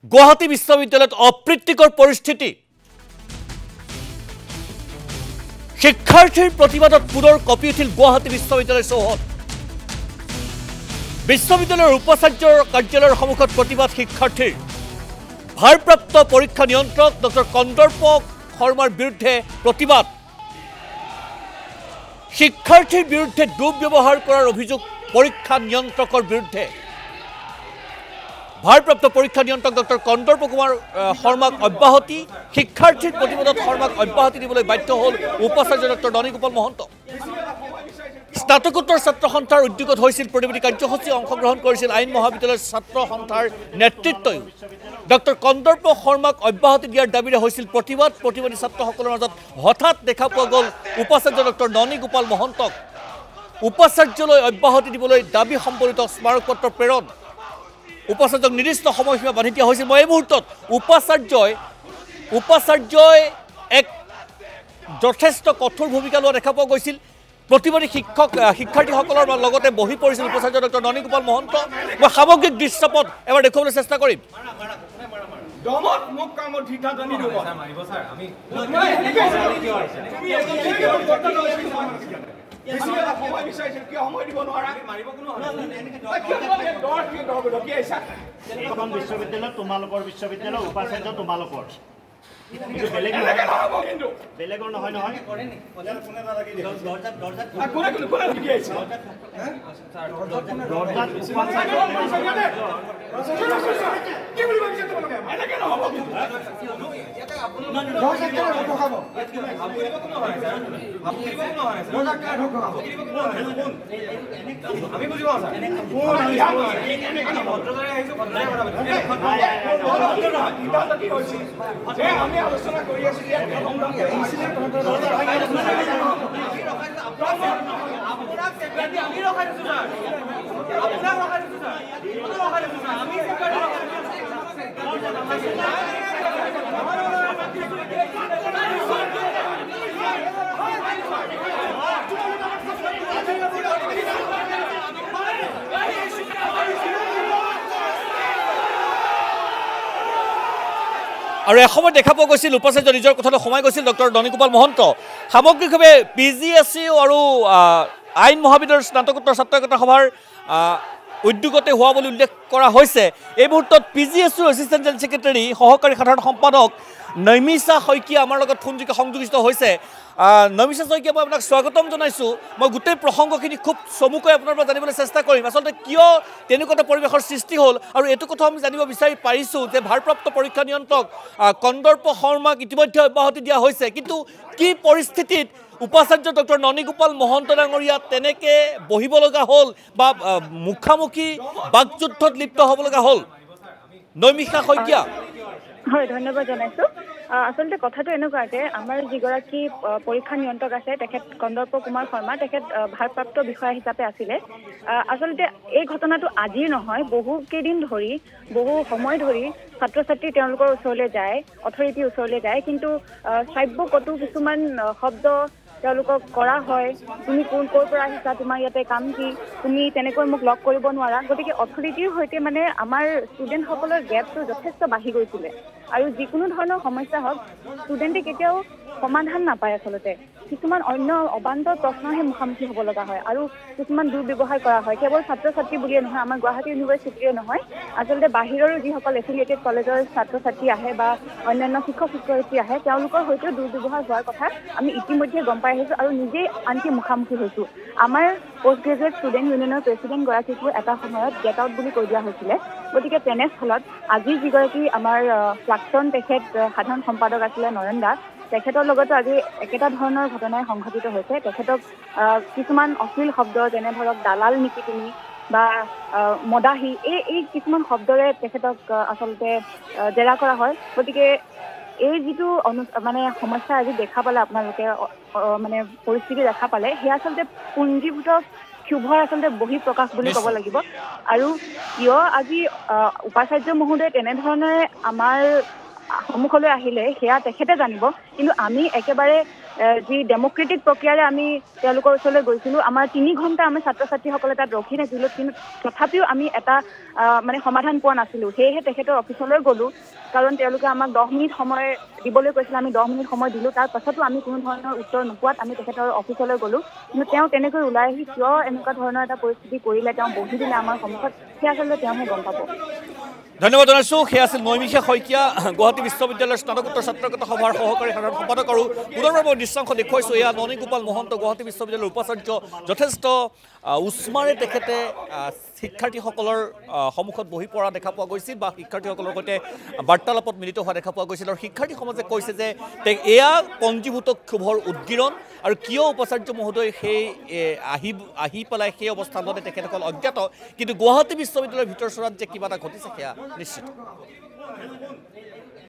গুৱাহাটী বিশ্ববিদ্যালয়ত অপ্ৰীতিকৰ পৰিস্থিতি শিক্ষাৰ্থীৰ প্ৰতিবাদত পুনৰ কঁপি উঠিল গুৱাহাটী বিশ্ববিদ্যালয় চৌহদ বিশ্ববিদ্যালয়ৰ উপাচাৰ্যৰ কাৰ্যালয়ৰ সন্মুখত প্ৰতিবাদ শিক্ষাৰ্থীৰ ভাৰপ্ৰাপ্ত পৰীক্ষা নিয়ন্ত্ৰক ডক্টৰ কন্দৰ্প শৰ্মাৰ বিৰুদ্ধে প্ৰতিবাদ শিক্ষাৰ্থীৰ বিৰুদ্ধে দুৰ্ব্যৱহাৰ কৰাৰ অভিযোগ পৰীক্ষা নিয়ন্ত্ৰকৰ বিৰুদ্ধে ভাৰপ্ৰাপ্ত পৰীক্ষা নিয়ন্ত্ৰক ডক্টৰ কন্দৰ্প কুমাৰ শৰ্মাক অব্যাহতি শিক্ষাৰ্থীৰ প্ৰতিবাদত শৰ্মাক অব্যাহতি দিবলৈ বাধ্য হ'ল উপাচাৰ্য ডক্টৰ ননীগোপাল মহন্ত স্নাতকোত্তৰ ছাত্ৰ সন্থাৰ উদ্যোগত হৈছিল প্ৰতিবাদী কাৰ্যসূচী অংশগ্ৰহণ কৰিছিল আইন মহাবিদ্যালয়ৰ ছাত্ৰ সন্থাৰ নেতৃত্বই ডক্টৰ কন্দৰ্প শৰ্মাক অব্যাহতি দিয়াৰ দাবীৰে হৈছিল প্ৰতিবাদী ছাত্ৰসকলৰ মাজত হঠাৎ দেখা পোৱা গ'ল উপাচাৰ্য ডক্টৰ ননীগোপাল মহন্তক উপাচাৰ্যলৈ অব্যাহতি দিবলৈ দাবী সম্বলিত স্মাৰক পত্ৰ প্ৰেৰণ উপাচাৰ্যক নিৰ্দিষ্ট সময়সীমা বান্ধি দিয়া হৈছিল মই এই মুহূৰ্তত উপাচাৰ্যই এক যথেষ্ট কঠোৰ ভূমিকা লোৱা দেখা পোৱা গৈছিল প্ৰতিবাদী শিক্ষাৰ্থীসকলৰ লগতে বহি পৰিছিল উপাচাৰ্য ডক্টৰ ননীগোপাল মহন্ত মই সামগ্ৰিক দৃশ্যপট এবাৰ দেখুৱাবলৈ চেষ্টা কৰিম বিশ্ববিদ্যালয় তোমালোকৰ বিশ্ববিদ্যালয় উপাচাৰ্য তোমালোকৰ বেলেগৰ নহয় নহয় আলোচনা কৰি আছো আৰু এসময়ত দেখা পোৱা গৈছিল উপাচাৰ্য নিজৰ কথাটো সোমাই গৈছিল ডক্টৰ ননীগোপাল মহন্ত সামগ্ৰিকভাৱে PGSU আৰু আইন মহাবিদ্যালয়ৰ স্নাতকোত্তৰ ছাত্ৰ একতা সভাৰ উদ্যোগতে হোৱা বুলি উল্লেখ কৰা হৈছে এই মুহূৰ্তত PGSU এছিষ্টেণ্ট জেনেৰেল ছেক্ৰেটাৰী সহকাৰী সাধাৰণ সম্পাদক নমিষা শইকীয়া আমাৰ লগত ফোনযোগে সংযোজিত হৈছে নমিষা শইকীয়া মই আপোনাক স্বাগতম জনাইছোঁ মই গোটেই প্ৰসংগখিনি খুব চমুকৈ আপোনাৰ পৰা জানিবলৈ চেষ্টা কৰিম আচলতে কিয় তেনেকুৱা এটা পৰিৱেশৰ সৃষ্টি হ'ল আৰু এইটো কথা আমি জানিব বিচাৰি পাৰিছোঁ যে ভাৰপ্ৰাপ্ত পৰীক্ষা নিয়ন্ত্ৰক কন্দৰ্প শৰ্মাক ইতিমধ্যে অব্যাহতি দিয়া হৈছে কিন্তু কি পৰিস্থিতিত উপাচাৰ্য ডক্টৰ ননীগোপাল মহন্ত ডাঙৰীয়া তেনেকৈ বহিব লগা হ'ল বা মুখামুখি বাকযুদ্ধত লিপ্ত হ'ব লগা হ'ল নমিষা শইকীয়া হয় ধন্যবাদ জনাইছোঁ আচলতে কথাটো এনেকুৱা যে আমাৰ যিগৰাকী পৰীক্ষা নিয়ন্ত্ৰক আছে তেখেত কন্দৰ্প কুমাৰ শৰ্মা তেখেত ভাৰপ্ৰাপ্ত বিষয়া হিচাপে আছিলে আচলতে এই ঘটনাটো আজিৰ নহয় বহু কেইদিন ধৰি বহু সময় ধৰি ছাত্ৰ ছাত্ৰী তেওঁলোকৰ ওচৰলৈ যায় অথৰিটিৰ ওচৰলৈ যায় কিন্তু শ্ৰাব্য কটু কিছুমান শব্দ তেওঁলোকক কৰা হয় তুমি ক'ৰ পৰা আহিছা তোমাৰ ইয়াতে কাম কি তুমি তেনেকৈ মোক লগ কৰিব নোৱাৰা গতিকে অথৰিটিৰ সৈতে মানে আমাৰ ষ্টুডেণ্টসকলৰ গেপটো যথেষ্ট বাঢ়ি গৈছিলে আৰু যিকোনো ধৰণৰ সমস্যা হওক ষ্টুডেণ্টে কেতিয়াও সমাধান নাপায় আচলতে কিছুমান অন্য অবান্তৰ প্ৰশ্নহে মুখামুখি হ'ব লগা হয় আৰু কিছুমান দুৰ্ব্যৱহাৰ কৰা হয় কেৱল ছাত্ৰ ছাত্ৰী বুলিয়ে নহয় আমাৰ গুৱাহাটী ইউনিভাৰ্চিটিয়ে নহয় আচলতে বাহিৰৰো যিসকল এফিলিয়েটেড কলেজৰ ছাত্ৰ ছাত্ৰী আহে বা অন্যান্য শিক্ষক শিক্ষয়িত্ৰী আহে তেওঁলোকৰ সৈতেও দুৰ্ব্যৱহাৰ হোৱাৰ কথা আমি ইতিমধ্যে গম পাই আহিছোঁ আৰু নিজেই আনকি মুখামুখি হৈছোঁ আমাৰ পষ্ট গ্ৰেজুৱেট ষ্টুডেণ্ট ইউনিয়নৰ প্ৰেছিডেণ্টগৰাকীকো এটা সময়ত গেট আউট বুলি কৈ দিয়া হৈছিলে গতিকে তেনেস্থলত আজি যিগৰাকী আমাৰ প্ৰাক্তন তেখেত সাধাৰণ সম্পাদক আছিলে নয়ন দাস তেখেতৰ লগতো আজি একেটা ধৰণৰ ঘটনাই সংঘটিত হৈছে তেখেতক কিছুমান অশ্লীল শব্দ যেনে ধৰক দালাল নেকি তুমি বা মদাহী এই কিছুমান শব্দৰে তেখেতক আচলতে জেৰা কৰা হয় গতিকে এই যিটো মানে সমস্যা আজি দেখা পালে আপোনালোকে মানে পৰিস্থিতি দেখা পালে সেয়া আচলতে পুঞ্জীভূত ক্ষোভৰ আচলতে বহি প্ৰকাশ বুলি ক'ব লাগিব আৰু কিয় আজি উপাচাৰ্য মহোদয়ে তেনেধৰণে আমাৰ সন্মুখলৈ আহিলে সেয়া তেখেতে জানিব। কিন্তু আমি একেবাৰে যি ডেমক্ৰেটিক প্ৰক্ৰিয়াৰে আমি তেওঁলোকৰ ওচৰলৈ গৈছিলোঁ, আমাৰ 3 ঘণ্টা আমি ছাত্ৰ ছাত্ৰীসকলে তাত ৰখি থাকিলোঁ, কিন্তু তথাপিও আমি এটা মানে সমাধান পোৱা নাছিলোঁ। সেয়েহে তেখেতৰ অফিচলৈ গ'লোঁ, কাৰণ তেওঁলোকে আমাক 10 মিনিট সময় দিবলৈ কৈছিলে। আমি 10 মিনিট সময় দিলোঁ, তাৰ পাছতো আমি কোনো ধৰণৰ উত্তৰ নোপোৱাত আমি তেখেতৰ অফিচলৈ গ'লোঁ। কিন্তু তেওঁ তেনেকৈ ওলাই আহি কিয় এনেকুৱা ধৰণৰ এটা পৰিস্থিতি কৰিলে, তেওঁ বহি দিলে আমাৰ সন্মুখত, সেয়া আচলতে তেওঁহে গম পাব। ধন্যবাদ জনাইছোঁ। সেয়া আছিল নৈমিষা শইকীয়া, গুৱাহাটী বিশ্ববিদ্যালয়ৰ স্নাতকোত্তৰ ছাত্ৰকতা সভাৰ সহকাৰী সাধাৰণ সম্পাদক। আৰু পুনৰবাৰ মই দৃশ্যাংশ দেখুৱাইছোঁ, এয়া ননীগোপাল মহন্ত, গুৱাহাটী বিশ্ববিদ্যালয়ৰ উপাচাৰ্য। যথেষ্ট উষ্মাৰে তেখেতে শিক্ষাৰ্থীসকলৰ সন্মুখত বহি পৰা দেখা পোৱা গৈছিল বা শিক্ষাৰ্থীসকলৰ সৈতে বাৰ্তালাপত মিলিত হোৱা দেখা পোৱা গৈছিল। আৰু শিক্ষাৰ্থী সমাজে কৈছে যে এয়া পঞ্জীভূত ক্ষোভৰ উদ্গীৰণ, আৰু কিয় উপাচাৰ্য মহোদয় সেই আহি পেলাই সেই অৱস্থানতে তেখেতসকল অজ্ঞাত। কিন্তু গুৱাহাটী বিশ্ববিদ্যালয়ৰ ভিতৰচৰাত যে কিবা এটা ঘটিছে সেয়া নিশ্চিত।